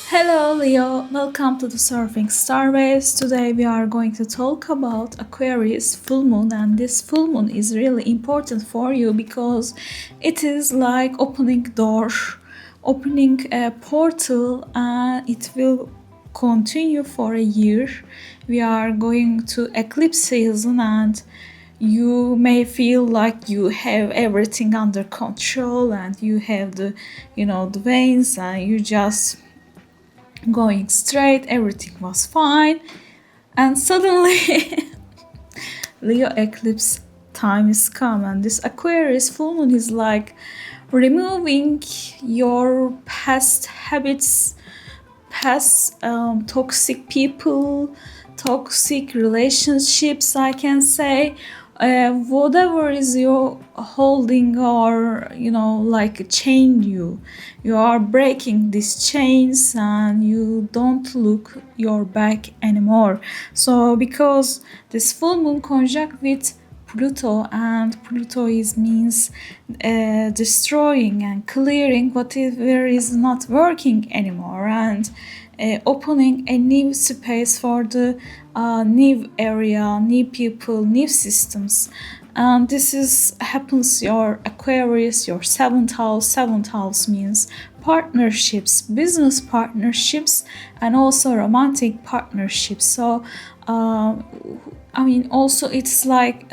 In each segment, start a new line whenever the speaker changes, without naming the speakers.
Hello Leo, welcome to the Surfing Starways. Today we are going to talk about Aquarius Full Moon, and this full moon is really important for you because it is like opening door, opening a portal, and it will continue for a year. We are going to eclipse season, and you may feel like you have everything under control and you have the veins, and you just going straight, everything was fine, and suddenly Leo eclipse time is come, and this Aquarius full moon is like removing your past habits, past toxic people, toxic relationships, I can say. Whatever is you holding, or like a chain, you are breaking these chains and you don't look your back anymore. So because this full moon conjunct with Pluto, and Pluto means destroying and clearing whatever is not working anymore, and opening a new space for the new area, new people, new systems. And this is happens your Aquarius, your seventh house. Seventh house means partnerships, business partnerships, and also romantic partnerships. So also it's like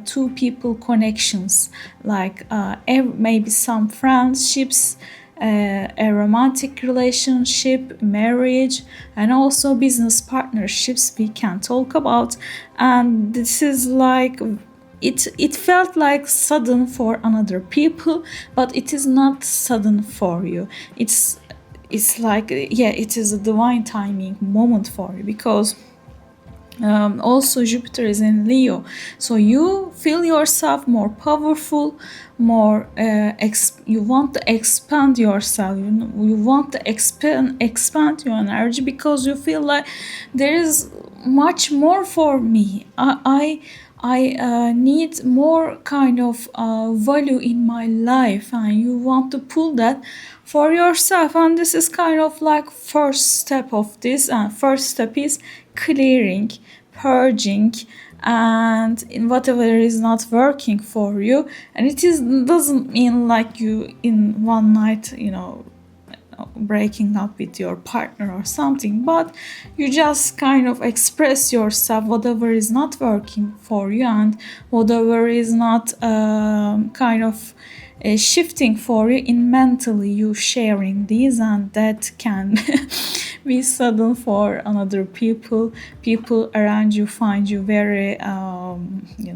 two people connections, like maybe some friendships, a romantic relationship, marriage, and also business partnerships we can talk about. And this is like it felt like sudden for another people, but it is not sudden for you. It's like, it is a divine timing moment for you, because also Jupiter is in Leo, so you feel yourself more powerful, more you want to expand yourself, you want to expand your energy, because you feel like there is much more for me. I need more kind of value in my life, and you want to pull that for yourself. And this is kind of like first step of this, and first step is clearing, purging, and in whatever is not working for you. And doesn't mean like you in one night breaking up with your partner or something, but you just kind of express yourself, whatever is not working for you and whatever is not kind of shifting for you in mentally, you sharing these, and that can be sudden for another people around you find you very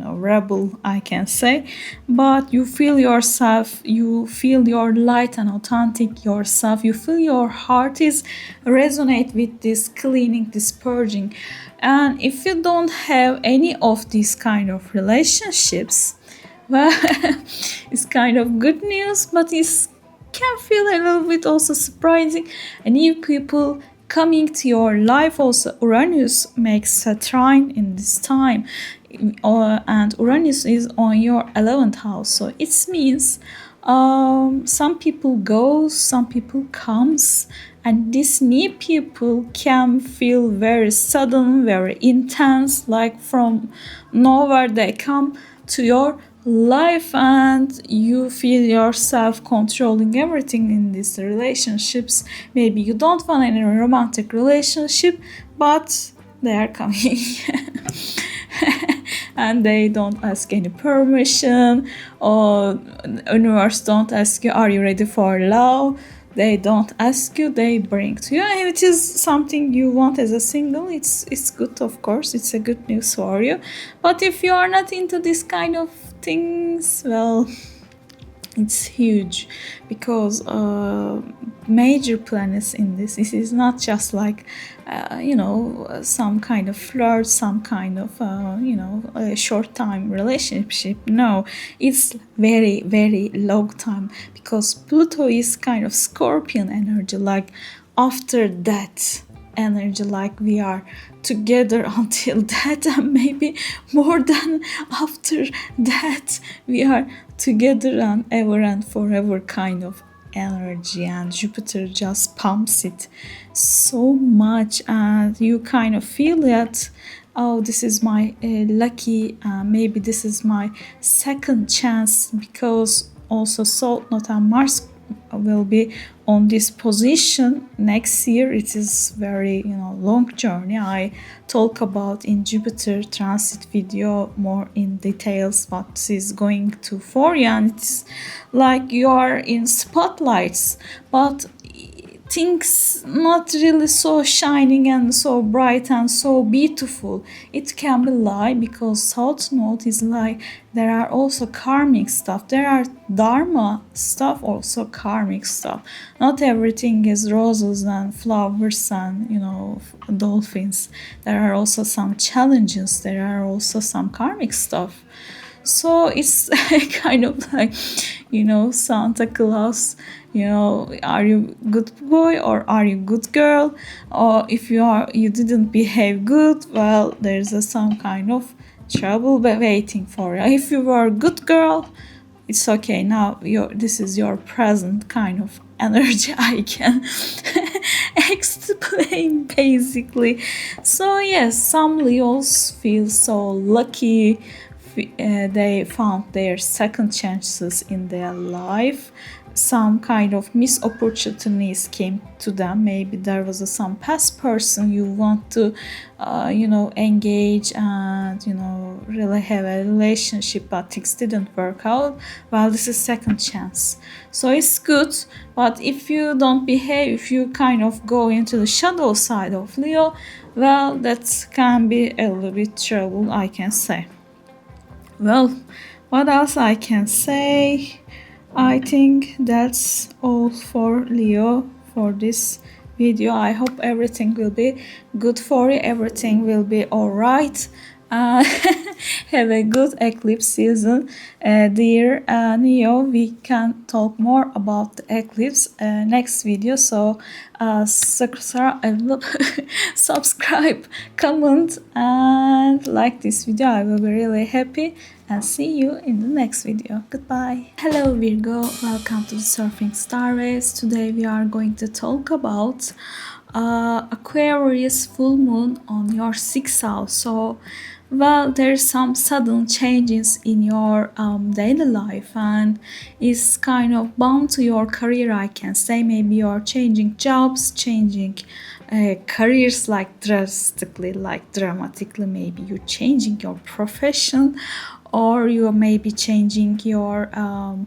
rebel, I can say. But you feel yourself, you feel your light and authentic yourself, you feel your heart is resonate with this cleaning, this purging. And if you don't have any of these kind of relationships, well, it's kind of good news, but it can feel a little bit also surprising. And new people coming to your life. Also, Uranus makes a trine in this time, and Uranus is on your 11th house, so it means some people go, some people comes, and these new people can feel very sudden, very intense, like from nowhere they come to your life, and you feel yourself controlling everything in these relationships. Maybe you don't want any romantic relationship, but they are coming and they don't ask any permission, or universe don't ask you, are you ready for love? They don't ask you, they bring to you. And it is something you want as a single, it's good, of course, it's a good news for you. But if you are not into this kind of things, well, it's huge, because major planets in this. This is not just like some kind of flirt, some kind of a short time relationship. No, it's very, very long time, because Pluto is kind of Scorpion energy, like after that energy, like we are together until that, and maybe more than after that we are together and ever and forever kind of energy, and Jupiter just pumps it so much, and you kind of feel that, oh, this is my lucky, maybe this is my second chance, because also Salt Note and Mars will be on this position next year. It is very long journey. I talk about in Jupiter transit video more in details what is going to for you, and it's like you are in spotlights, but things not really so shining and so bright and so beautiful. It can be lie, because South Node is like there are also karmic stuff. There are dharma stuff, also karmic stuff. Not everything is roses and flowers and dolphins. There are also some challenges. There are also some karmic stuff. So it's kind of like, Santa Claus, are you good boy or are you good girl? Or if you didn't behave good, well, there's some kind of trouble waiting for you. If you were a good girl, it's okay. Now this is your present kind of energy I can explain basically. So yes, some Leos feel so lucky. They found their second chances in their life. Some kind of missed opportunities came to them. Maybe there was some past person you want to engage and really have a relationship, but things didn't work out. Well, this is second chance, so it's good. But if you don't behave, if you kind of go into the shadow side of Leo, well, that can be a little bit trouble, I can say. Well, what else I can say? I think that's all for Leo for this video. I hope everything will be good for you. Everything will be alright. Have a good eclipse season. Dear Neo, we can talk more about the eclipse next video. So subscribe, comment, and like this video. I will be really happy. And see you in the next video. Goodbye. Hello Virgo, welcome to the Surfing Starways. Today we are going to talk about Aquarius Full Moon on your 6th house. So, well, there's some sudden changes in your daily life, and it's kind of bound to your career, I can say. Maybe you're changing jobs, changing careers, like drastically, like dramatically. Maybe you're changing your profession, or you may be changing your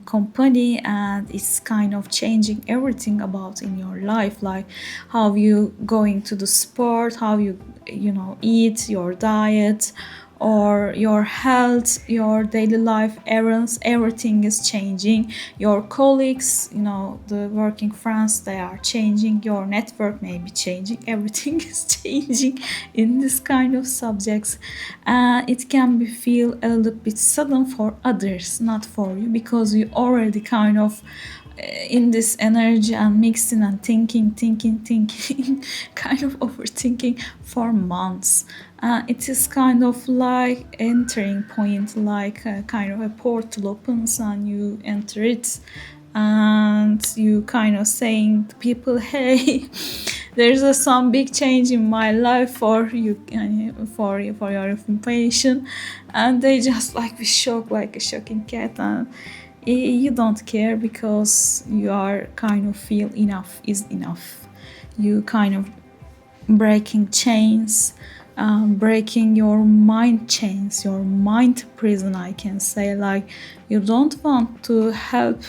company, and it's kind of changing everything about in your life, like how you going to the sport, how you eat, your diet, or your health, your daily life errands. Everything is changing. Your colleagues, the working friends, they are changing. Your network may be changing. Everything is changing in this kind of subjects. It can feel a little bit sudden for others, not for you, because you already kind of in this energy and mixing and thinking kind of overthinking for months. It is kind of like entering point, like kind of a portal opens and you enter it, and you kind of saying to people, hey, there's some big change in my life for you, for your information, and they just like be shocked, like a shocking cat, and you don't care, because you are kind of feel enough is enough. You kind of breaking chains, breaking your mind chains, your mind prison, I can say. Like you don't want to help,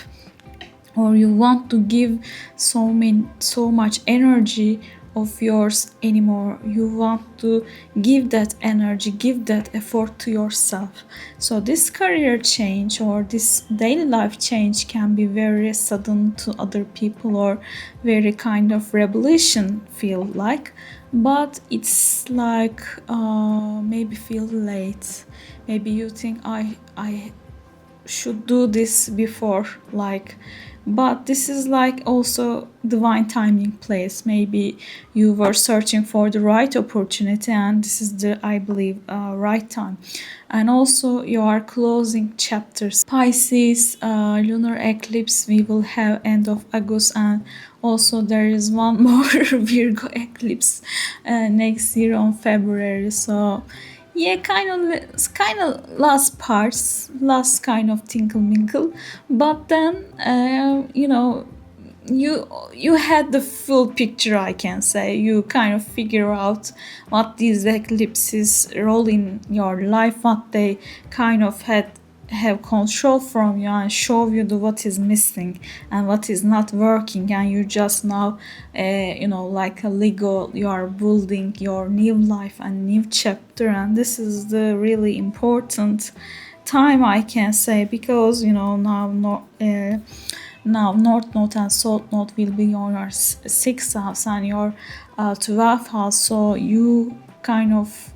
or you want to give so much energy of yours anymore. You want to give that energy, give that effort to yourself. So this career change or this daily life change can be very sudden to other people, or very kind of revolution feel like, but it's like maybe feel late. Maybe you think I should do this before, like but this is like also divine timing place. Maybe you were searching for the right opportunity, and this is the, I believe, right time. And also you are closing chapters. Pisces lunar eclipse we will have end of August, and also there is one more Virgo eclipse next year on February. So yeah, kind of last parts, last kind of tinkle minkle, but then you had the full picture, I can say. You kind of figure out what these eclipses role in your life, what they kind of have control from you and show you what is missing and what is not working, and you just now like a Lego, you are building your new life and new chapter. And this is the really important time, I can say, because now North Node and South Node will be on your 6th house and your 12th house. So you kind of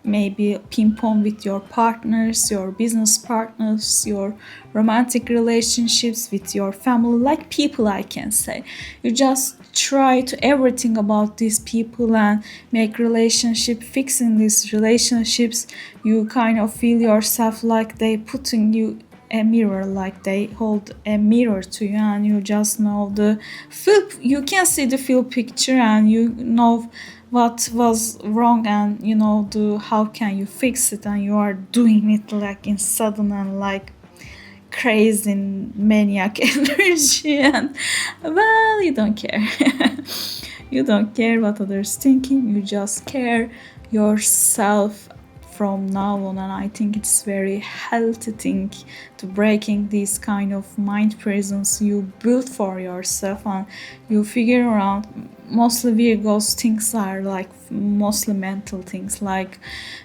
maybe ping pong with your partners, your business partners, your romantic relationships, with your family, like people, I can say. You just try to everything about these people and make relationship, fixing these relationships. You kind of feel yourself like they putting you a mirror, like they hold a mirror to you, and you just know you can see the full picture, and you know what was wrong, and how can you fix it, and you are doing it like in sudden and like crazy maniac energy. And well, you don't care. You don't care what others thinking, you just care yourself from now on. And I think it's very healthy thing to breaking these kind of mind prisons you build for yourself, and you figure out. Mostly Virgos things are like mostly mental things, like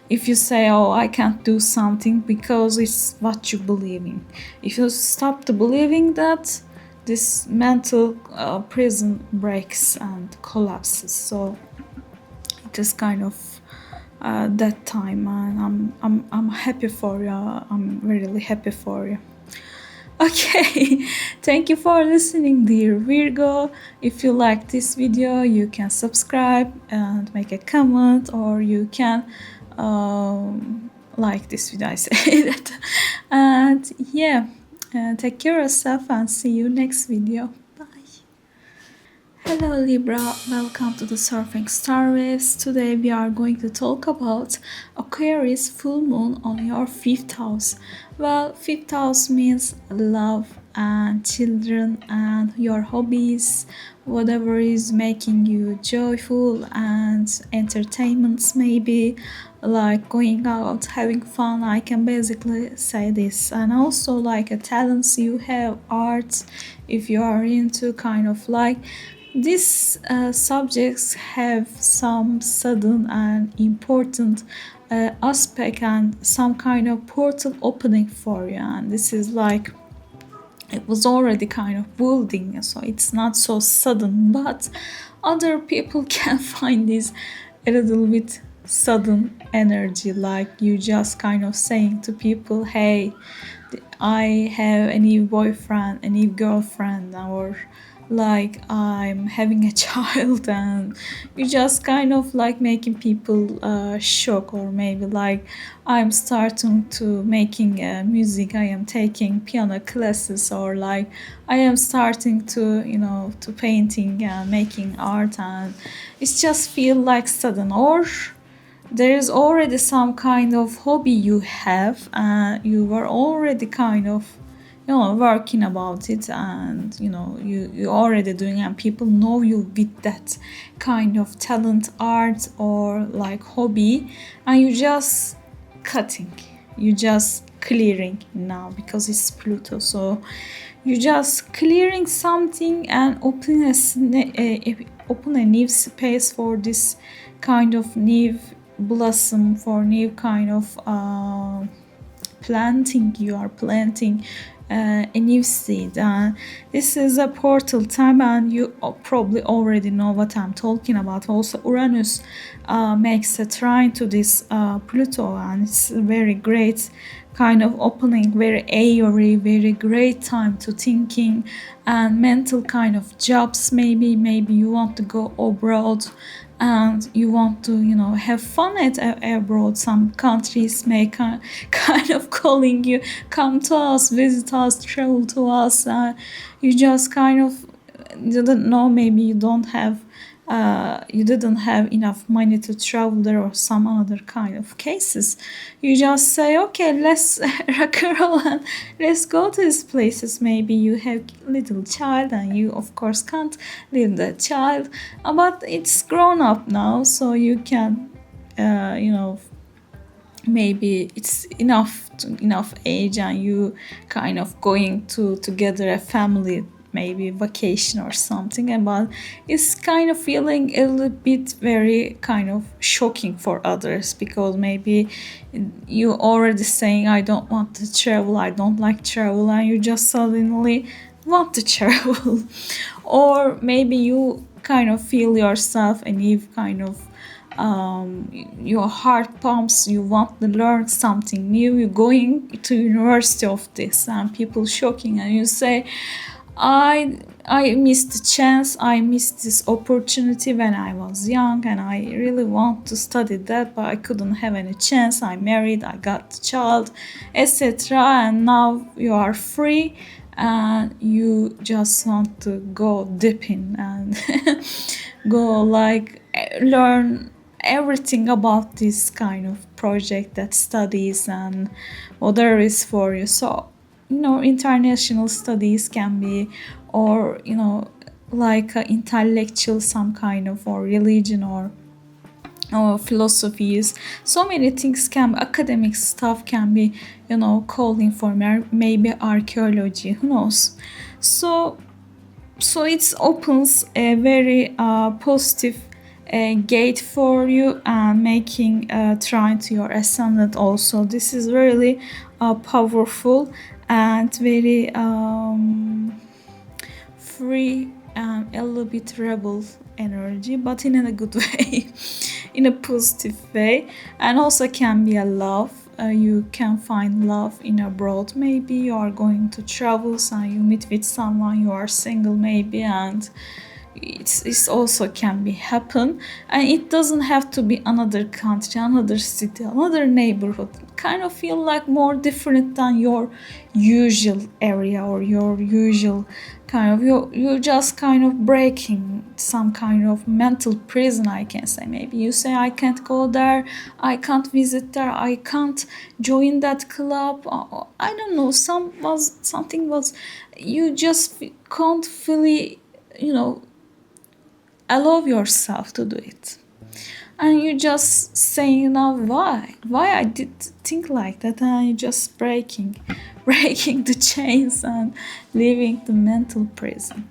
if you say, oh, I can't do something, because it's what you believe in. If you stop to believing that, this mental prison breaks and collapses. So it is kind of that time, and I'm happy for you. I'm really happy for you. Okay, thank you for listening, dear Virgo. If you like this video, you can subscribe and make a comment, or you can like this video, I say that. And yeah, take care of yourself and see you next video. Bye. Hello Libra, welcome to the Surfing Star Waves. Today we are going to talk about Aquarius Full Moon on your 5th house. Well, 5th house means love and children and your hobbies, whatever is making you joyful, and entertainments, maybe like going out, having fun. I can basically say this. And also like a talents you have, art, if you are into kind of like these subjects have some sudden and important aspect and some kind of portal opening for you, and this is like it was already kind of building, so it's not so sudden. But other people can find this a little bit sudden energy, like you just kind of saying to people, hey, I have a new boyfriend, a new girlfriend, or like I'm having a child, and you just kind of like making people shock, or maybe like I'm starting to making music, I am taking piano classes, or like I am starting to to painting and making art, and it's just feel like sudden. Or there is already some kind of hobby you have, and you were already kind of working about it, and you already doing, and people know you with that kind of talent, art, or like hobby, and you just cutting, you just clearing now, because it's Pluto. So you just clearing something and open a new space for this kind of new blossom, for new kind of planting. You are planting a new seed. This is a portal time, and you probably already know what I'm talking about. Also, Uranus makes a trine to this Pluto, and it's a very great kind of opening, very airy, very great time to thinking and mental kind of jobs. Maybe you want to go abroad and you want to, you know, have fun at abroad. Some countries may kind of calling you, come to us, visit us, travel to us. You just kind of didn't know, maybe you didn't have enough money to travel there, or some other kind of cases. You just say, okay, let's rock and roll and let's go to these places. Maybe you have little child and you of course can't leave the child, but it's grown up now, so you can, you know, maybe it's enough age and you kind of going to together a family, maybe vacation or something. But it's kind of feeling a little bit very kind of shocking for others, because maybe you already saying, I don't want to travel, I don't like travel, and you just suddenly want to travel. Or maybe you kind of feel yourself and you've kind of your heart pumps, you want to learn something new, you're going to university of this and people shocking, and you say, I missed the chance, I missed this opportunity when I was young and I really want to study that, but I couldn't have any chance. I married, I got the child, etc. And now you are free and you just want to go deep in and go like learn everything about this kind of project that studies and whatever is for you. So, you know, international studies can be, or, you know, like intellectual, some kind of, or religion, or philosophies. So many things can be, academic stuff can be, you know, calling for maybe archaeology, who knows. So it opens a very positive gate for you, and making trine to your ascendant also. This is really powerful and very free and a little bit rebel energy, but in a good way, in a positive way. And also can be a love. You can find love in abroad. Maybe you are going to travel and you meet with someone, you are single maybe, and it's also can be happen. And it doesn't have to be another country, another city, another neighborhood. Kind of feel like more different than your usual area or your usual kind of, you're just kind of breaking some kind of mental prison, I can say. Maybe you say, I can't go there, I can't visit there, I can't join that club, or I don't know, something was, you just can't fully, you know, allow yourself to do it. And you just saying, now why I did think like that, and you just breaking the chains and leaving the mental prison.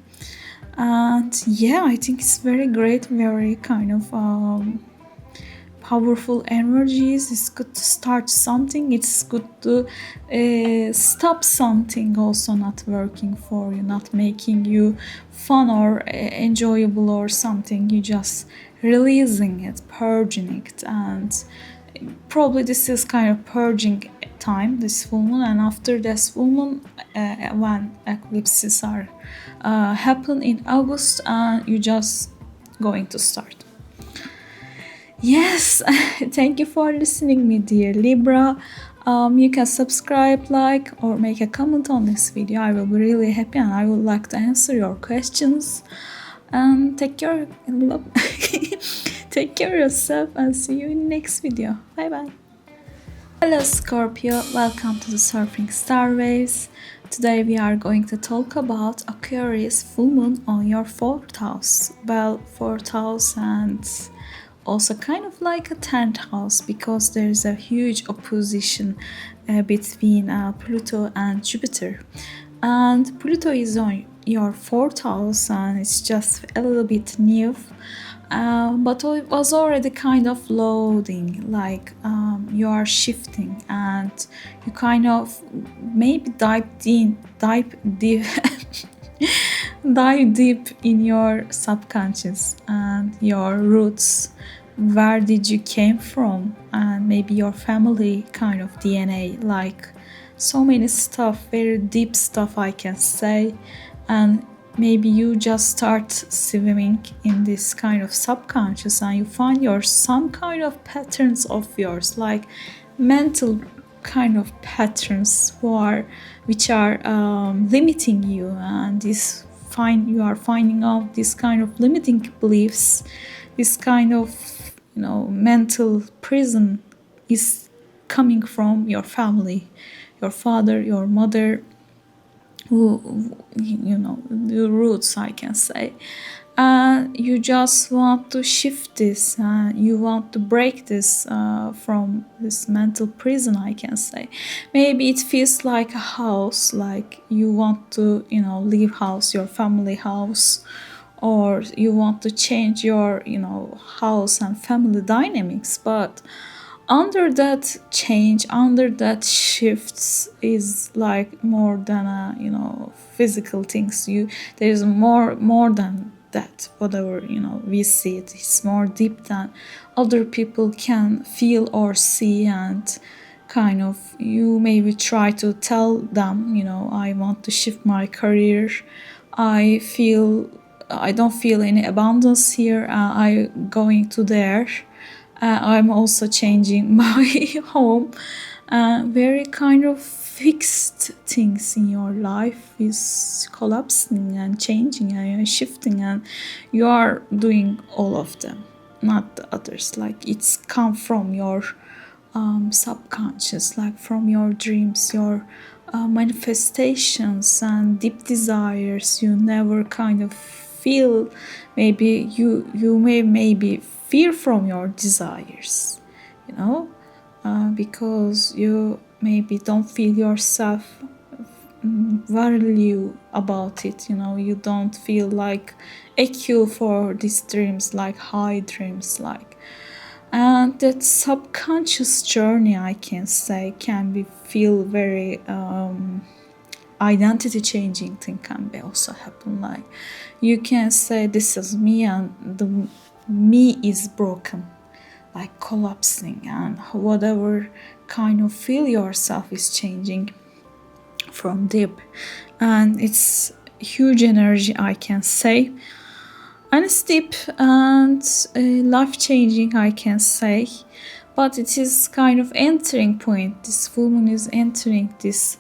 And yeah, I think it's very great, very kind of powerful energies. It's good to start something, it's good to stop something also not working for you, not making you fun or enjoyable or something. You just releasing it, purging it. And probably this is kind of purging time, this full moon. And after this full moon, when eclipses are happen in August, you just going to start. Yes, thank you for listening me, dear Libra. You can subscribe, like, or make a comment on this video. I will be really happy and I would like to answer your questions. Take care take care of yourself, and see you in next video. Bye bye. Hello Scorpio, welcome to the Surfing Star Waves. Today we are going to talk about Aquarius full moon on your 4th house. Well, 4th house and also kind of like a 10th house, because there is a huge opposition between Pluto and Jupiter. And Pluto is on your 4th house and it's just a little bit new. But it was already kind of loading, like you are shifting and you kind of maybe dive deep dive deep in your subconscious and your roots. Where did you came from? And maybe your family kind of DNA, like so many stuff, very deep stuff I can say. And maybe you just start swimming in this kind of subconscious and you find some kind of patterns of yours, like mental kind of patterns which are limiting you, and you are finding out this kind of limiting beliefs, this kind of mental prison is coming from your family, your father, your mother, who the roots I can say. You just want to shift this, you want to break this from this mental prison I can say. Maybe it feels like a house, like you want to leave house, your family house, or you want to change your house and family dynamics. But under that change, under that shifts is like more than a physical things. There's more than that. Whatever we see, it's more deep than other people can feel or see. And kind of you maybe try to tell them, I want to shift my career, I don't feel any abundance here, I'm going to there, I'm also changing my home. Very kind of fixed things in your life is collapsing and changing and shifting, and you are doing all of them, not the others. Like it's come from your subconscious, like from your dreams, your manifestations and deep desires. You never kind of feel, maybe you may maybe fear from your desires, because you maybe don't feel yourself value about it. You don't feel like equal for these dreams, like high dreams, like. And that subconscious journey, I can say, feel very identity changing thing can be also happen. Like you can say this is me, and the me is broken, like collapsing, and whatever kind of feel yourself is changing from deep. And it's huge energy, I can say, and it's deep and life-changing, I can say. But it is kind of entering point. This full moon is entering this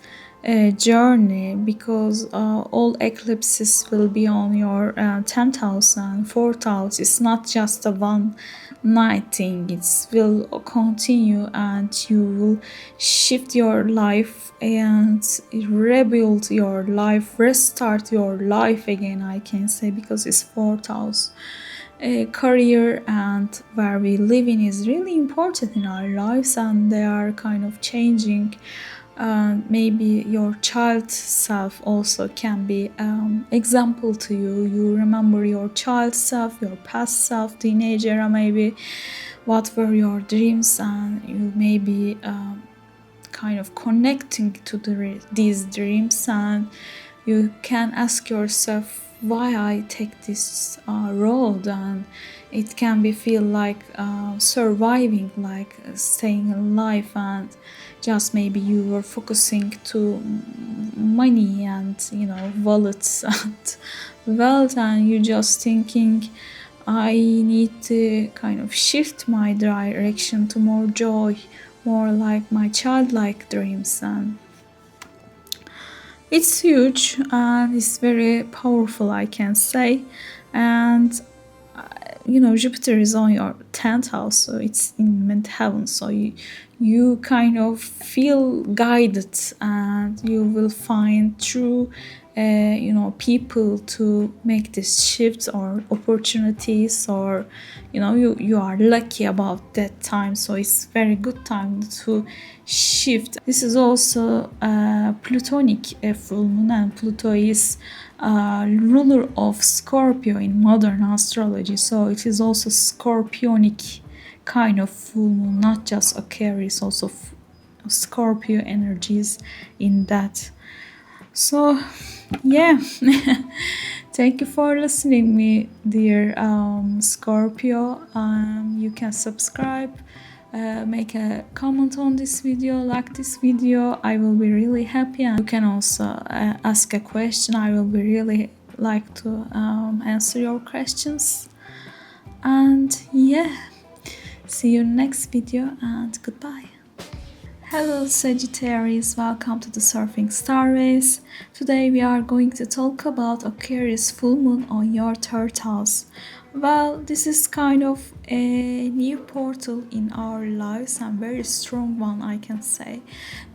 journey, because all eclipses will be on your 10th house and 4th house. It's not just a one night thing, it will continue, and you will shift your life and rebuild your life, restart your life again, I can say, because it's 4th house. Career and where we live in is really important in our lives, and they are kind of changing. Maybe your child self also can be example to you. You remember your child self, your past self, teenage era maybe, what were your dreams, and you may be kind of connecting to these dreams, and you can ask yourself why I take this road. And it can be feel like surviving, like staying alive, and just maybe you were focusing to money and wallets and wealth, and you just thinking I need to kind of shift my direction to more joy, more like my childlike dreams. And it's huge and it's very powerful, I can say. And Jupiter is on your 10th house, so it's in mid-heaven, so you kind of feel guided, and you will find true people to make this shift, or opportunities, or you are lucky about that time, so it's very good time to shift. This is also a Plutonic full moon, and Pluto is ruler of Scorpio in modern astrology, so it is also Scorpionic kind of full moon, not just Aquarius, also Scorpio energies in that. So yeah, thank you for listening me, dear Scorpio. You can subscribe make a comment on this video, like this video. I will be really happy, and you can also ask a question. I will be really like to answer your questions. And yeah, see you next video, and goodbye. Hello Sagittarius, welcome to the Surfing Star Race. Today we are going to talk about Aquarius Full Moon on your third house. Well, this is kind of a new portal in our lives, and very strong one, I can say.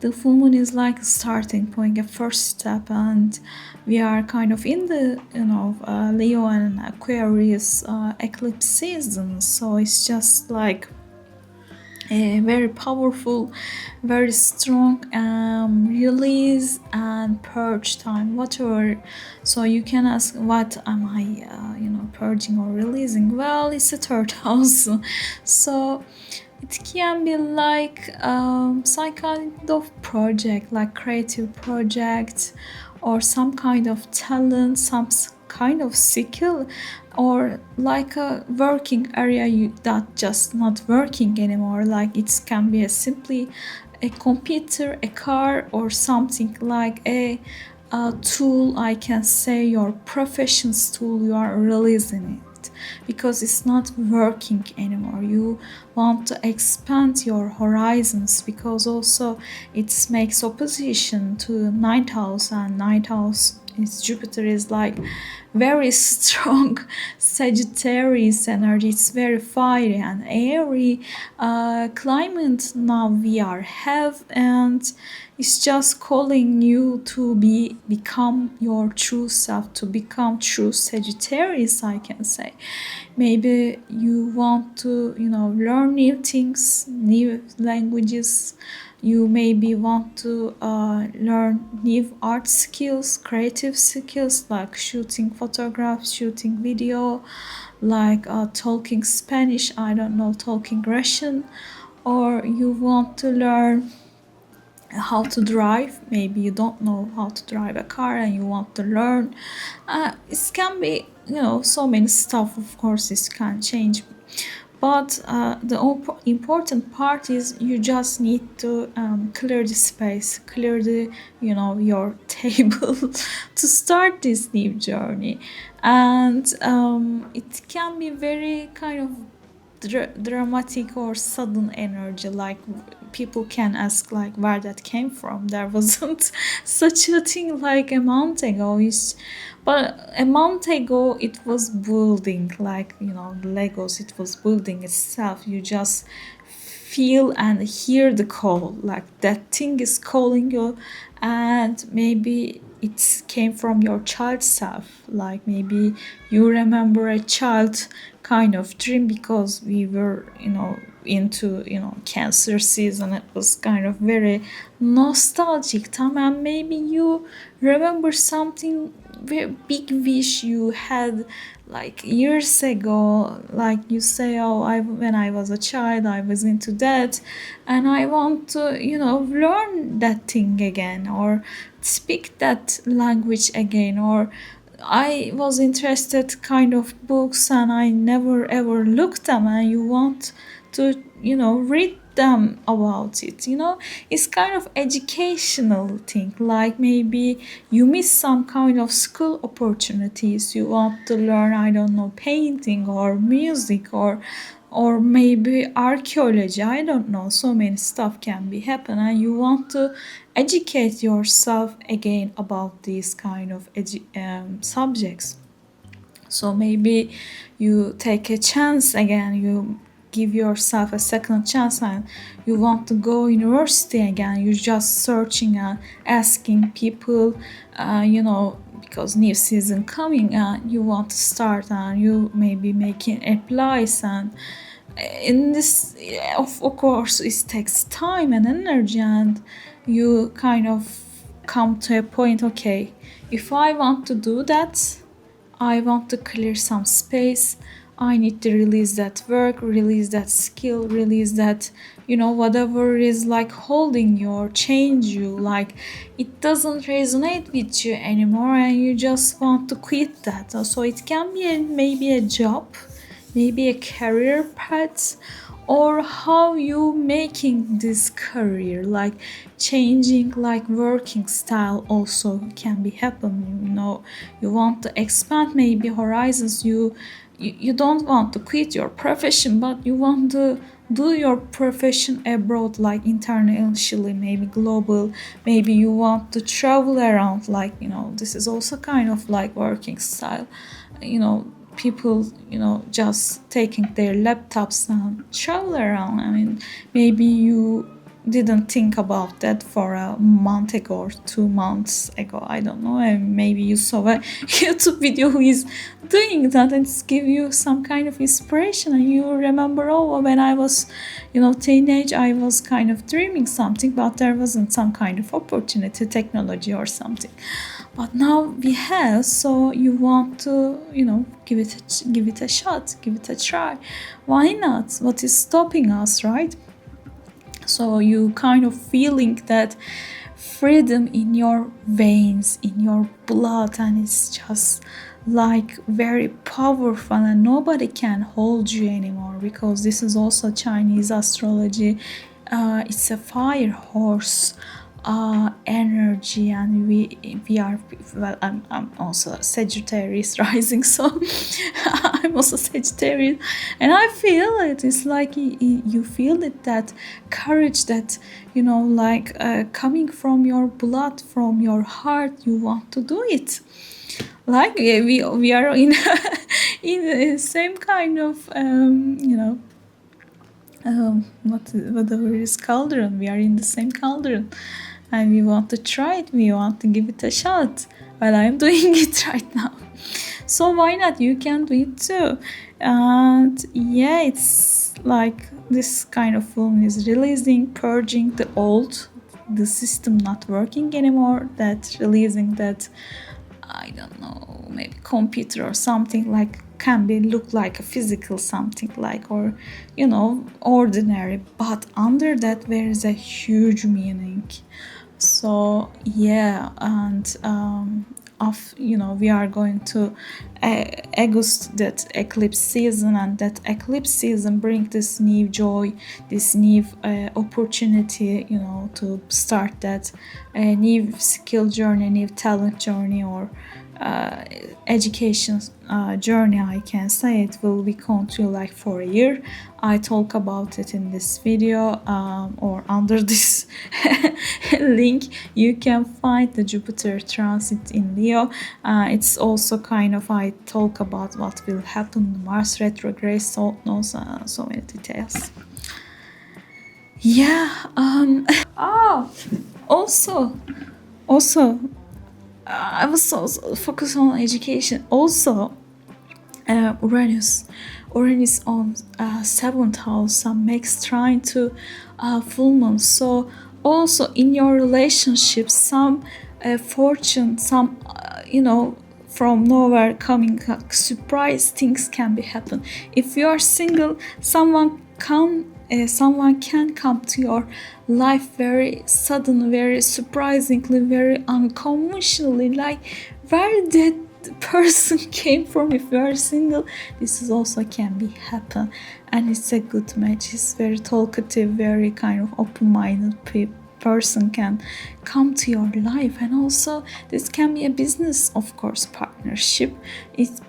The full moon is like a starting point, a first step, and we are kind of in the Leo and Aquarius eclipse season, so it's just like a very powerful, very strong release and purge time, whatever. So you can ask, what am I purging or releasing? Well, it's a third house, so it can be like some kind of project, like creative project, or some kind of talent, some kind of skill, or like a working area that just not working anymore. Like it can be simply a computer, a car, or something like a tool, I can say, your profession's tool. You are releasing it because it's not working anymore. You want to expand your horizons, because also it makes opposition to ninth house, and ninth house is Jupiter, is like very strong Sagittarius energy. It's very fiery and airy climate now we are have, and it's just calling you to become your true self, to become true Sagittarius, I can say. Maybe you want to learn new things, new languages. You maybe want to learn new art skills, creative skills, like shooting photographs, shooting video, like talking Spanish, I don't know, talking Russian. Or you want to learn how to drive. Maybe you don't know how to drive a car and you want to learn. It can be so many stuff. Of course, this can change, but the important part is you just need to clear the space, clear the your table to start this new journey. And it can be very kind of dramatic or sudden energy. Like people can ask like where that came from. There wasn't such a thing like a month ago. But a month ago it was building, like the Legos, it was building itself. You just feel and hear the call, like that thing is calling you. And maybe it came from your child self, like maybe you remember a child kind of dream, because we were into Cancer season. It was kind of very nostalgic time, and maybe you remember something very big wish you had like years ago. Like you say, oh, when I was a child I was into that, and I want to learn that thing again, or speak that language again, or I was interested kind of books and I never ever looked them, and you want to read them about it. It's kind of educational thing. Like maybe you miss some kind of school opportunities, you want to learn, I don't know, painting or music, or maybe archaeology, I don't know. So many stuff can be happen, and you want to educate yourself again about these kind of subjects. So maybe you take a chance again, you give yourself a second chance, and you want to go university again. You're just searching and asking people, because new season coming, and you want to start, and you maybe making applies. And in this, of course, it takes time and energy, and you kind of come to a point, okay, if I want to do that, I want to clear some space, I need to release that work, release that skill, release that, whatever is like holding you or change you, like it doesn't resonate with you anymore, and you just want to quit that. So it can be maybe a job, maybe a career path, or how you making this career, like changing like working style also can be happen. You know, you want to expand maybe horizons. You don't want to quit your profession, but you want to do your profession abroad, like internationally, maybe global. Maybe you want to travel around, like, you know, this is also kind of like working style. You know, people, you know, just taking their laptops and travel around. I mean, maybe you didn't think about that for a month ago or 2 months ago, I don't know, and maybe you saw a YouTube video who is doing that, and it's give you some kind of inspiration, and you remember, oh, when I was, you know, teenage, I was kind of dreaming something, but there wasn't some kind of opportunity, technology or something, but now we have. So you want to, you know, give it a shot, give it a try. Why not? What is stopping us, right? So you kind of feeling that freedom in your veins, in your blood, and it's just like very powerful, and nobody can hold you anymore, because this is also Chinese astrology. It's a fire horse energy, and we are, well, I'm also Sagittarius rising, so I'm also Sagittarius, and I feel it. It's like you feel it, that courage, that, you know, like coming from your blood, from your heart, you want to do it. Like we are in in the same kind of you know, whatever is cauldron. We are in the same cauldron, and we want to try it. We want to give it a shot. Well, I'm doing it right now, so why not? You can do it too. And yeah, it's like this kind of film is releasing, purging the old, the system not working anymore. That releasing that, I don't know, maybe computer or something, like can be look like a physical something, like, or, you know, ordinary, but under that there is a huge meaning. So yeah, and of, you know, we are going to August, that eclipse season, and that eclipse season bring this new joy, this new opportunity, you know, to start that new skill journey, new talent journey, or education journey. I can say it will be continue like for a year. I talk about it in this video, or under this link you can find the Jupiter transit in Leo. It's also kind of, I talk about what will happen, Mars retrograde, so knows so many details. Yeah. Oh, also I was so focused on education. Also, Uranus on 7th house, some makes trine to full moon. So also in your relationship, some fortune, some you know, from nowhere coming surprise things can be happen. If you are single, someone can come to your life very sudden, very surprisingly, very unconventionally, like where that person came from. If you are single, this is also can be happen, and it's a good match. It's very talkative, very kind of open-minded person can come to your life. And also this can be a business, of course, partnership,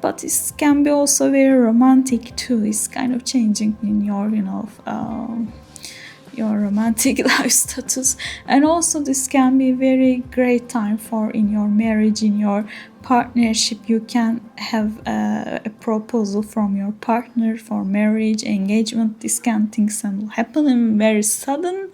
but it can be also very romantic too. It's kind of changing in your, you know, your romantic life status. And also this can be very great time for in your marriage, in your partnership. You can have a proposal from your partner for marriage, engagement. This kind of things will happen and very sudden,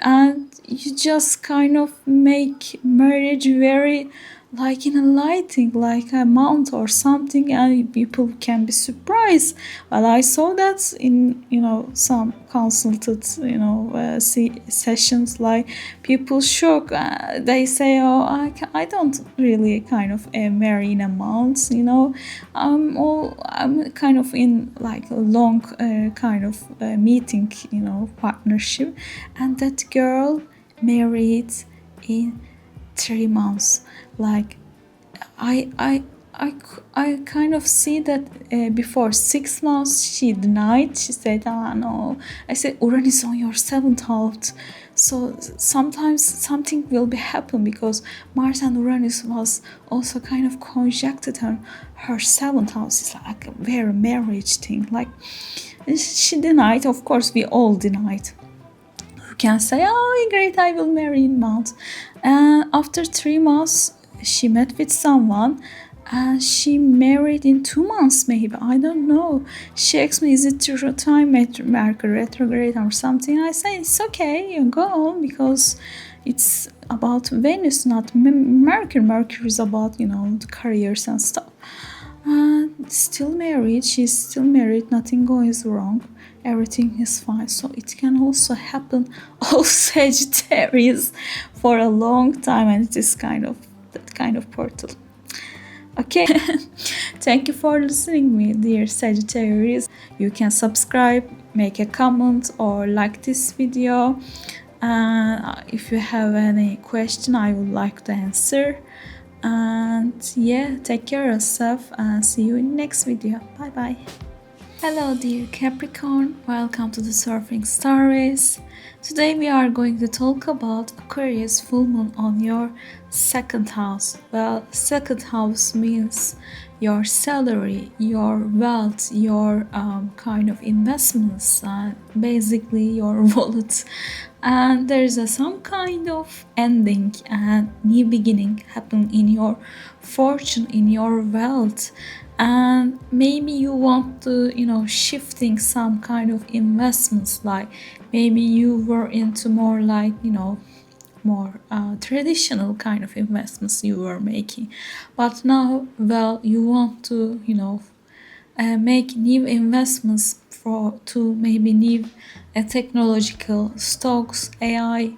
and you just kind of make marriage very like in a lighting, like a month or something, and people can be surprised. Well, I saw that in, you know, some consulted, you know, sessions, like people shock. They say, oh, I don't really kind of marry in a month, you know. I'm kind of in like a long kind of meeting, you know, partnership, and that girl married in 3 months. Like I I kind of see that before 6 months she denied. She said, no. I said, Uranus on your seventh house. So sometimes something will be happen because Mars and Uranus was also kind of conjuncted her seventh house. Is like a very marriage thing. Like she denied. Of course, we all denied. You can say, oh, great, I will marry in months. And after 3 months, she met with someone and she married in 2 months, maybe. I don't know. She asked me, is it your time, Mercury retrograde or something? I say, it's okay, you go on because it's about Venus, not Mercury. Mercury is about, the careers and stuff. Still married, she's still married, nothing goes wrong. Everything is fine. So it can also happen of Sagittarius for a long time, and it is that kind of portal. Okay, thank you for listening me, dear Sagittarius. You can subscribe, make a comment or like this video. If you have any question, I would like to answer. And yeah, take care of yourself and see you in next video. Bye bye. Hello dear Capricorn, welcome to the Surfing Star Race. Today we are going to talk about Aquarius Full Moon on your second house. Well, second house means your salary, your wealth, your kind of investments, basically your wallet. And there's some kind of ending and new beginning happen in your fortune, in your wealth. And maybe you want to shifting some kind of investments, like maybe you were into more like more traditional kind of investments you were making, but now, well, you want to make new investments to maybe new technological stocks, AI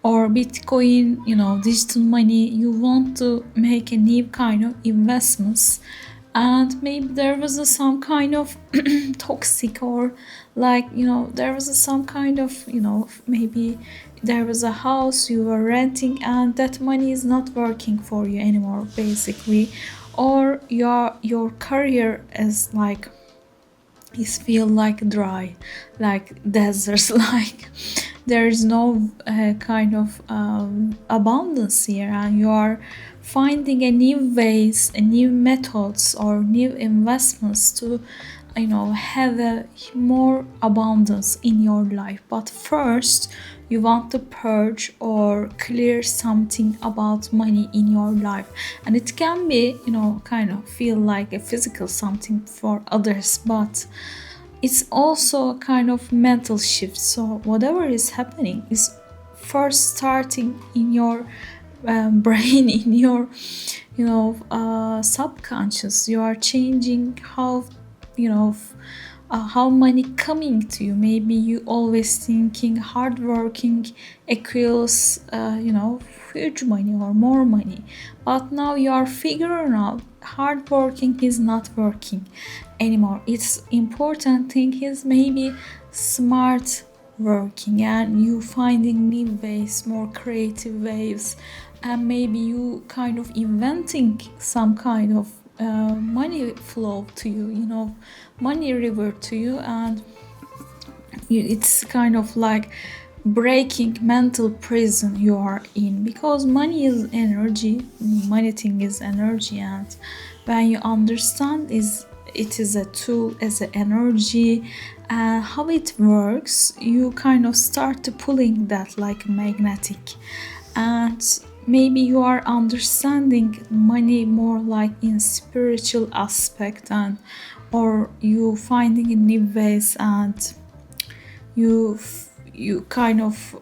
or Bitcoin, digital money. You want to make a new kind of investments. And maybe there was some kind of toxic, or like there was some kind of maybe there was a house you were renting and that money is not working for you anymore, basically. Or your career is like feel like dry, like deserts, like there is no kind of abundance here, and you are finding a new ways, a new methods or new investments to have a more abundance in your life. But first you want to purge or clear something about money in your life, and it can be kind of feel like a physical something for others, but it's also a kind of mental shift. So whatever is happening is first starting in your brain, in your subconscious. You are changing how how money coming to you. Maybe you always thinking hardworking equals huge money or more money, but now you are figuring out hardworking is not working anymore. It's important thing is maybe smart working, and you finding new ways, more creative ways, and maybe you kind of inventing some kind of money flow to you, money river to you, and it's kind of like breaking mental prison you are in, because money is energy, money thing is energy, and when you understand it is a tool as an energy and how it works, you kind of start to pulling that like magnetic. And maybe you are understanding money more like in spiritual aspect, and or you finding in new ways, and you kind of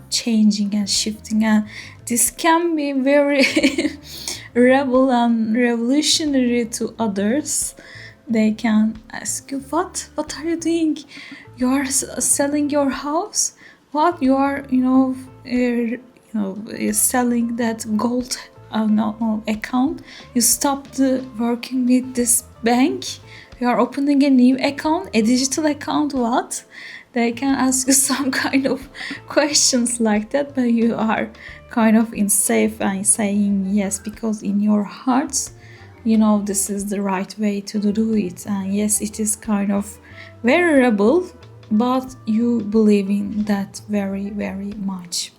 changing and shifting. And this can be very rebel and revolutionary to others. They can ask you, what are you doing? You are selling your house? What you are selling that gold account? You stopped working with this bank? You are opening a new account, a digital account? What? They can ask you some kind of questions like that, but you are kind of in safe and saying yes, because in your hearts you know this is the right way to do it. And yes, it is kind of variable, but you believe in that very, very much.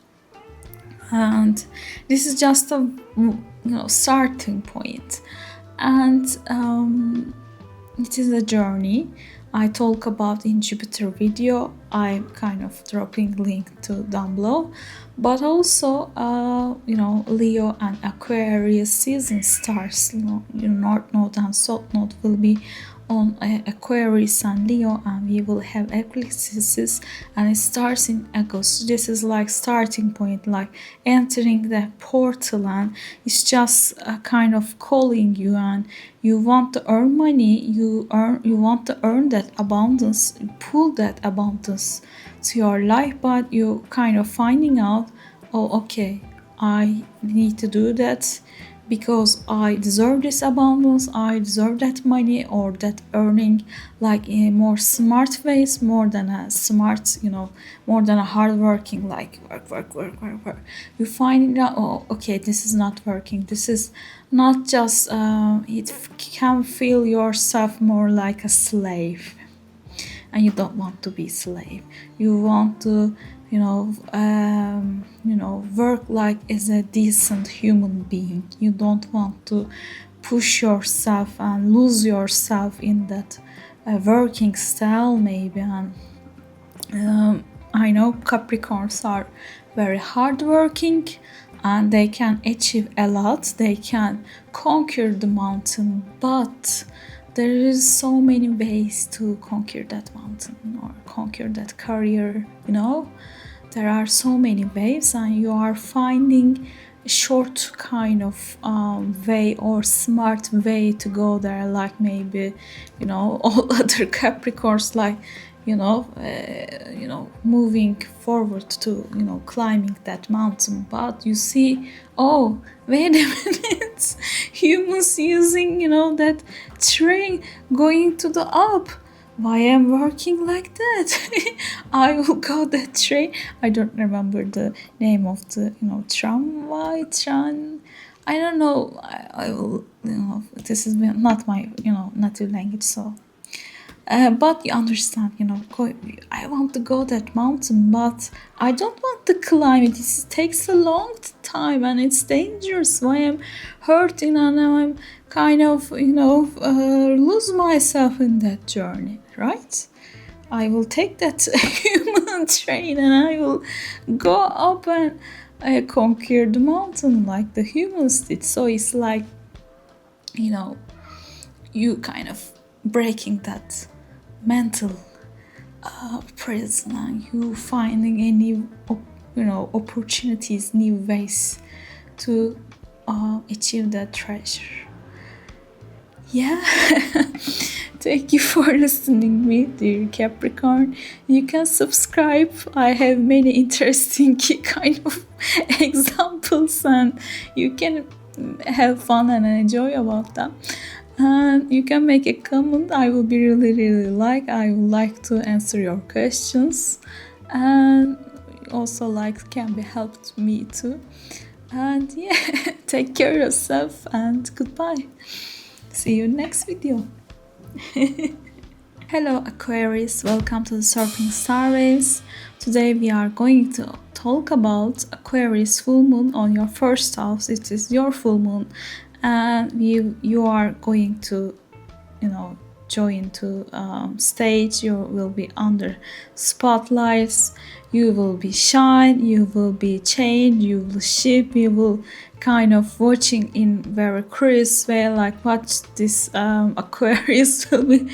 And this is just a starting point. And it is a journey I talk about in Jupiter video. I'm kind of dropping link to down below. But also, Leo and Aquarius season starts. North Node and South Node will be on Aquarius and Leo, and we will have eclipses, and it starts in August. This is like starting point, like entering the portal, and it's just kind of calling you, and you want to earn money, you want to earn that abundance, pull that abundance to your life, but you kind of finding out, oh okay, I need to do that because I deserve this abundance, I deserve that money or that earning, like in a more smart ways, more than a smart, more than a hard working, like work. You find out, oh, okay, this is not working. This is not just, it can feel yourself more like a slave. And you don't want to be a slave. You want to, work like as a decent human being. You don't want to push yourself and lose yourself in that working style maybe. And I know Capricorns are very hardworking and they can achieve a lot. They can conquer the mountain, but there is so many ways to conquer that mountain or conquer that career, There are so many ways, and you are finding a short kind of way or smart way to go there, like maybe, all other Capricorns, like, moving forward to, climbing that mountain. But you see, oh, wait a minute, humans using, that train going to the up. Why am working like that? I will go that train. I don't remember the name of the, tramway, I don't know. I will, this is not my, native language, so. But you understand, I want to go that mountain, but I don't want to climb it. It takes a long time and it's dangerous. Why I'm hurting and I'm kind of, lose myself in that journey, right? I will take that human train and I will go up and conquer the mountain like the humans did. So it's like, you kind of breaking that mental prison, and you finding a new opportunities, new ways to achieve that treasure. Yeah. Thank you for listening me, dear Capricorn. You can subscribe. I have many interesting kind of examples and you can have fun and enjoy about them. And you can make a comment. I will be I would like to answer your questions, and also can be helped me too. And yeah, take care of yourself and goodbye. See you next video. Hello Aquarius, welcome to the Surfing Star Waves. Today we are going to talk about Aquarius full moon on your first house. It is your full moon. And you are going to, join to stage. You will be under spotlights. You will be shine. You will be chained. You will ship. You will kind of watching in very curious way, like what this Aquarius will be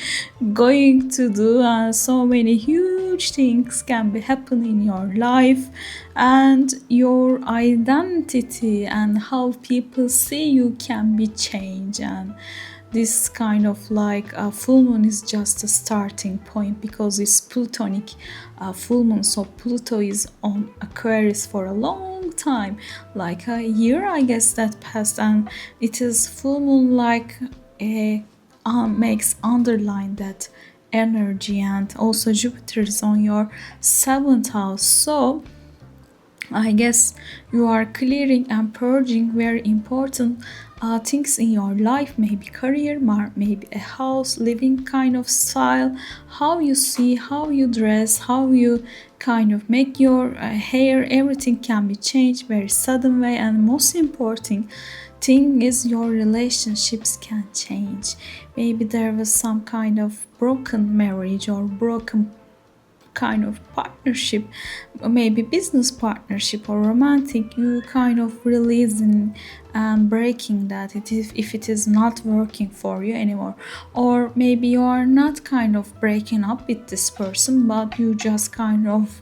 going to do. And so many huge things can be happening in your life, and your identity and how people see you can be changed. And this kind of full moon is just a starting point because it's Plutonic full moon. So Pluto is on Aquarius for a long time, like a year I guess that passed, and it is full moon makes underline that energy. And also Jupiter is on your 7th house, so I guess you are clearing and purging very important things in your life, maybe career, maybe a house, living kind of style, how you see, how you dress, how you kind of make your hair, everything can be changed very sudden way. And most important thing is your relationships can change. Maybe there was some kind of broken marriage or broken kind of partnership, maybe business partnership or romantic, you kind of releasing and breaking that if it is not working for you anymore. Or maybe you are not kind of breaking up with this person, but you just kind of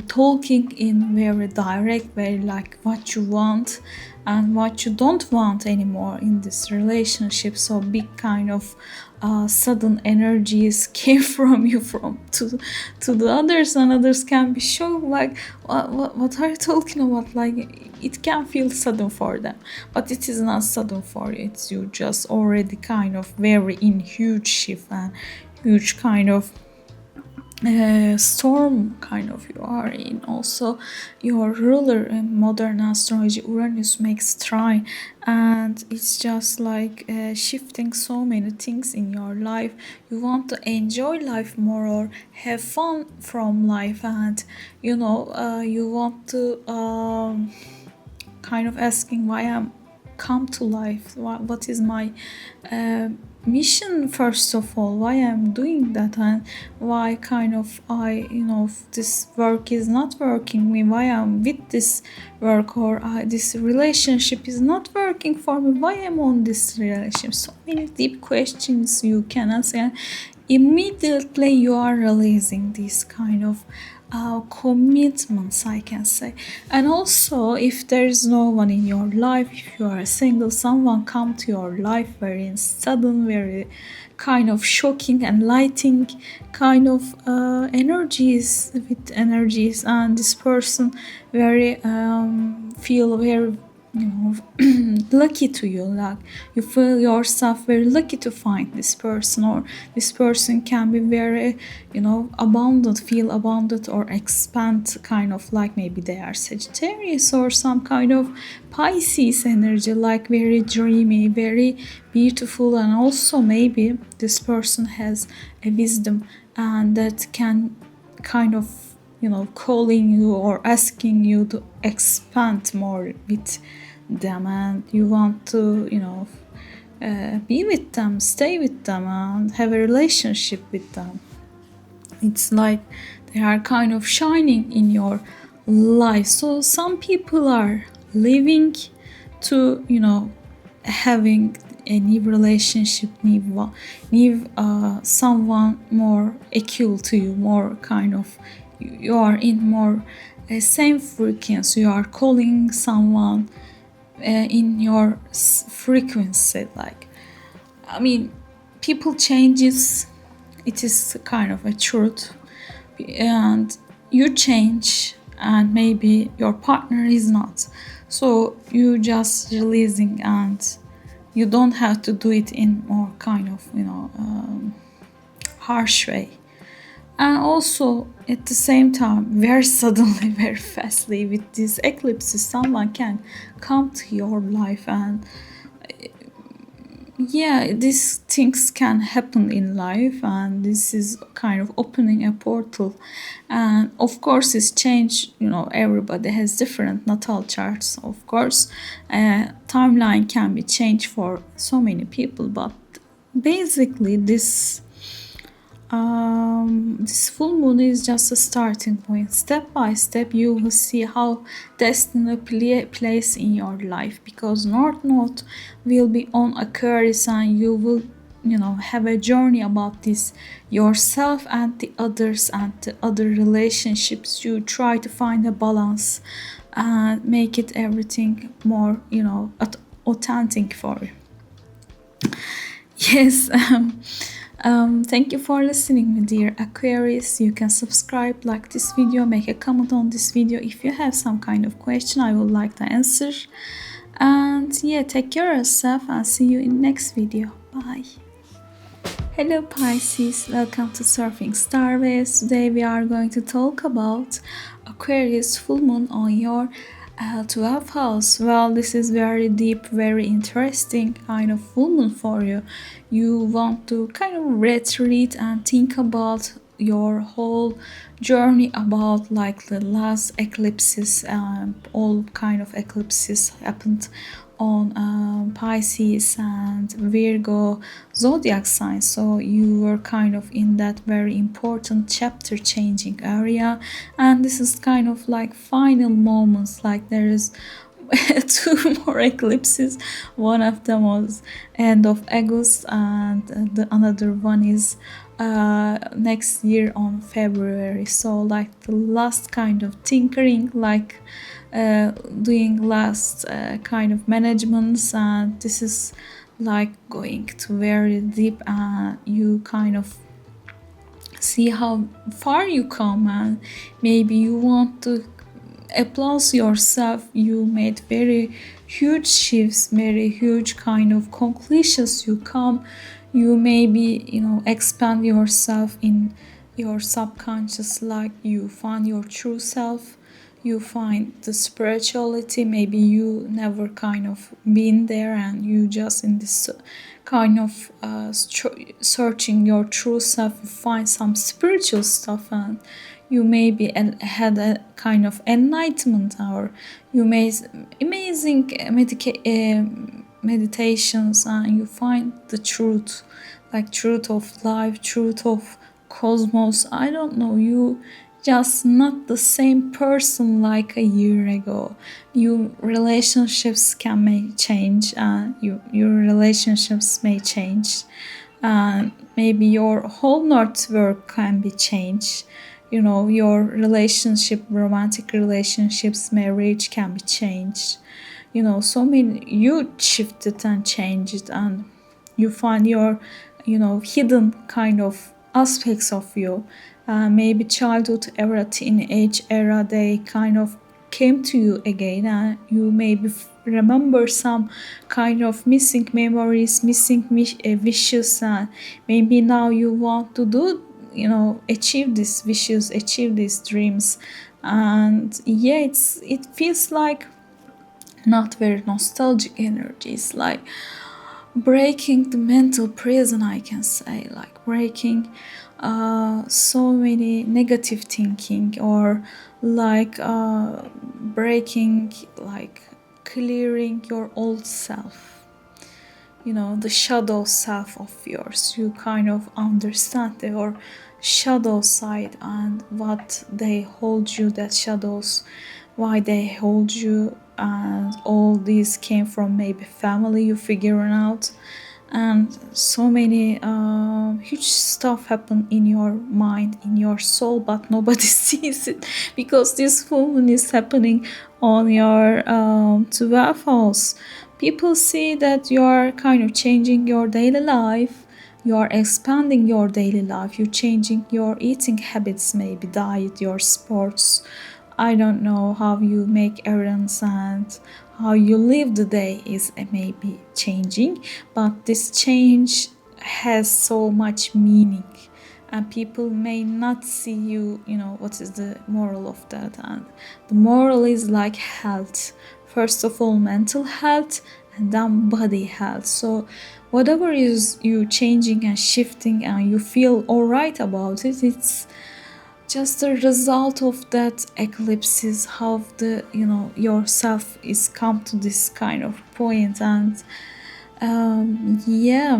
talking in very direct way, like what you want and what you don't want anymore in this relationship. So big kind of sudden energies came from you to the others, and others can be shocked, like what are you talking about? Like it can feel sudden for them, but it is not sudden for you. It's you just already kind of very in huge shift and huge kind of storm kind of you are in. Also your ruler in modern astrology, Uranus, makes trine, and it's just like shifting so many things in your life. You want to enjoy life more or have fun from life, and you want to kind of asking why I'm come to life, what is my mission, first of all, why I'm doing that, and why kind of this work is not working me, why I'm with this work, or this relationship is not working for me, why I'm on this relationship. So many deep questions you can answer, and immediately you are releasing this kind of commitments, I can say. And also, if there is no one in your life, if you are single, someone come to your life very sudden, very kind of shocking and lighting kind of energies, and this person very feel very lucky to you, like you feel yourself very lucky to find this person, or this person can be very abundant, feel abundant or expand, kind of like maybe they are Sagittarius or some kind of Pisces energy, like very dreamy, very beautiful. And also maybe this person has a wisdom and that can kind of calling you or asking you to expand more with them, and you want to be with them, stay with them, and have a relationship with them. It's like they are kind of shining in your life. So some people are living to having a new relationship, new someone more equal to you, more kind of you are in more same frequency, you are calling someone in your frequency. Like, I mean, people changes, it is kind of a truth, and you change and maybe your partner is not, so you just releasing, and you don't have to do it in more kind of harsh way. And also at the same time, very suddenly, very fastly, with these eclipses, someone can come to your life, and these things can happen in life, and this is kind of opening a portal. And of course it's change, everybody has different natal charts, of course. Timeline can be changed for so many people, but basically this full moon is just a starting point. Step by step you will see how destiny plays in your life, because North Node will be on Aquarius, and you will have a journey about this yourself and the others and the other relationships. You try to find a balance and make it everything more authentic for you. Yes. Thank you for listening, my dear Aquarius. You can subscribe, like this video, make a comment on this video. If you have some kind of question, I would like to answer. And take care of yourself, and see you in next video. Bye. Hello Pisces, welcome to Surfing Starways. Today we are going to talk about Aquarius full moon on your 12th house. Well, this is very deep, very interesting kind of full moon for you. You want to kind of retreat and think about your whole journey, about like the last eclipses. All kind of eclipses happened on Pisces and Virgo zodiac signs. So you were kind of in that very important chapter changing area, and this is kind of like final moments. Like there is two more eclipses. One of them was end of August, and the another one is next year on February. So like the last kind of tinkering, like doing last kind of managements, and this is like going to very deep, and you kind of see how far you come, and maybe you want to applaud yourself. You made very huge shifts, very huge kind of conclusions. You come, you maybe expand yourself in your subconscious, like you find your true self, you find the spirituality. Maybe you never kind of been there, and you just in this kind of searching your true self, you find some spiritual stuff, and you maybe had a kind of enlightenment, or you made amazing meditations, and you find the truth, like truth of life, truth of cosmos. I don't know, you just not the same person like a year ago. Your relationships may change, your relationships may change, and maybe your whole network can be changed. Your relationship, romantic relationships, marriage can be changed. So many, you shifted and changed, and you find your hidden kind of aspects of you. Maybe childhood era, teenage era, they kind of came to you again, and you maybe remember some kind of missing memories, missing wishes, and maybe now you want to do, achieve these wishes, achieve these dreams. And yeah, it feels like not very nostalgic energy. It's like breaking the mental prison, I can say, like breaking so many negative thinking, or like breaking, like clearing your old self, the shadow self of yours. You kind of understand your shadow side and what they hold you, that shadows, why they hold you, and all these came from maybe family, you figuring out. And so many huge stuff happen in your mind, in your soul, but nobody sees it, because this full moon is happening on your 12th house. People see that you are kind of changing your daily life, you are expanding your daily life, you're changing your eating habits, maybe diet, your sports. I don't know how you make errands and how you live the day is maybe changing, but this change has so much meaning, and people may not see you, what is the moral of that. And the moral is like health. First of all, mental health, and then body health. So whatever is you changing and shifting, and you feel all right about it, it's just a result of that eclipses, how the yourself is come to this kind of point. And yeah,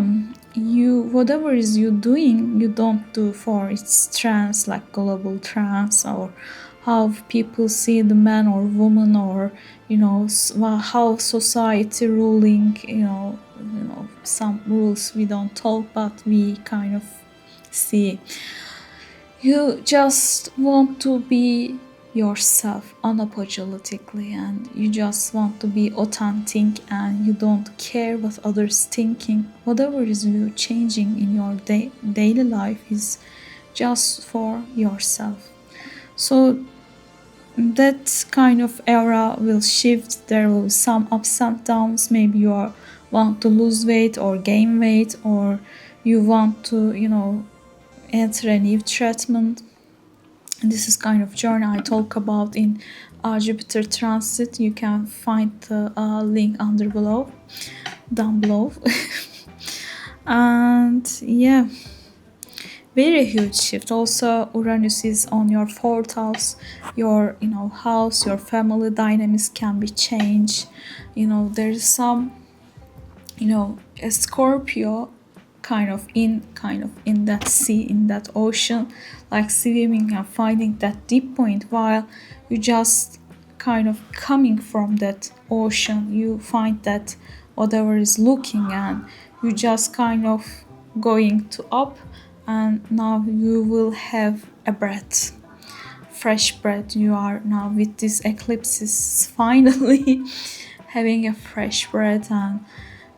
you, whatever is you doing, you don't do for its trends, like global trends, or how people see the man or woman, or how society ruling, some rules we don't talk, but we kind of see. You just want to be yourself unapologetically, and you just want to be authentic, and you don't care what others thinking. Whatever is you changing in your daily life is just for yourself. So that kind of era will shift. There will be some ups and downs. Maybe you want to lose weight or gain weight, or you want to enter a new treatment. And this is kind of journey I talk about in Jupiter transit. You can find the link down below. And yeah, very huge shift. Also, Uranus is on your fourth house. Your house, your family dynamics can be changed. There's some a Scorpio kind of in that sea, in that ocean, like swimming and finding that deep point, while you just kind of coming from that ocean, you find that whatever is looking, and you just kind of going to up, and now you will have a breath, fresh breath. You are now with these eclipses finally having a fresh breath, and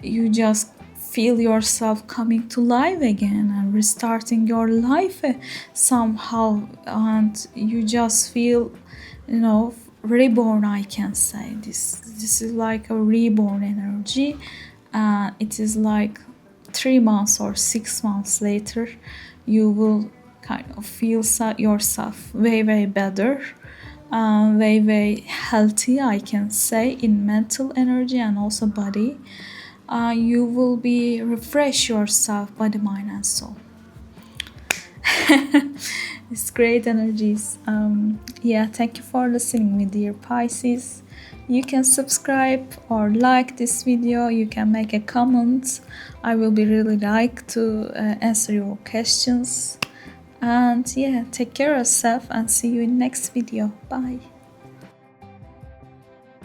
you just feel yourself coming to life again and restarting your life somehow, and you just feel reborn. I can say this is like a reborn energy. It is like 3 months or 6 months later, you will kind of feel yourself way better, way healthy, I can say, in mental energy and also body. You will be refresh yourself, body, mind, and soul. It's great energies. Yeah, thank you for listening, my dear Pisces. You can subscribe or like this video. You can make a comment. I will be really like to answer your questions. And yeah, take care of yourself and see you in next video. Bye.